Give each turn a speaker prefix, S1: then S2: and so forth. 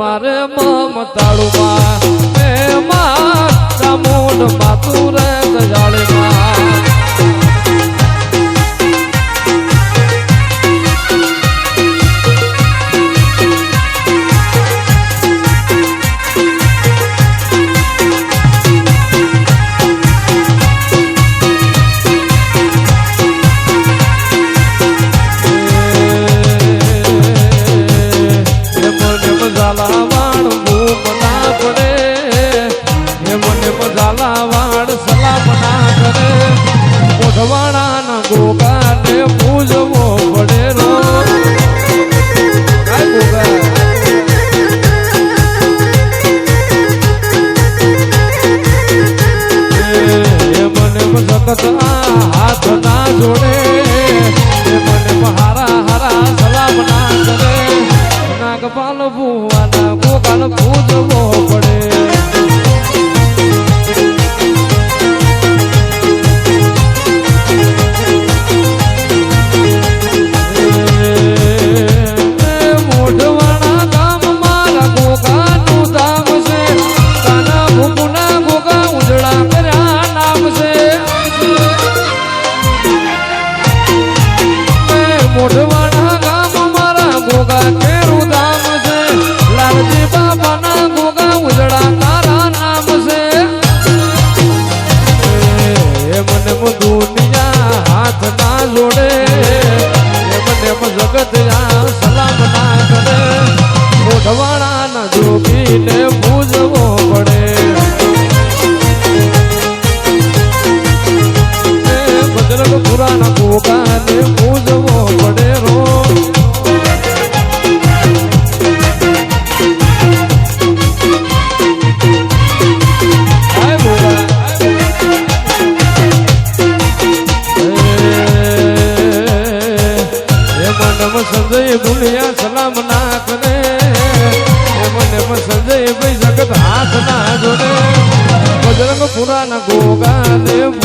S1: મારે મમતાળુમાં એમાં ચામુંડ માતું રે ગજાળીમાં ગોગાને પૂજવો પડે રો મને સખત હાથ ના જોડે મને હારા હારા સલામ ના કરે નાગપાલ ભુવાના ગોગાને પૂજવો પડે મોઢવાડા ગામ મારા ગોગા કેરું ધામ છે લાલજી બાપાના ગોગા ઉજળા તારા નામ છે મને દુનિયા હાથ ના જોડે મને જગત સલામ ના કરે મોઢવાડા ના જોગીને પૂજવો પડે બજરંગ પુરાના ગોગાને પૂજવો પડે રો સંજય ભૂલિયા સલામ ના કરે મને સંજય ભાઈ જગત હાથ ના જોડે બજરંગ પુરાના ગોગાને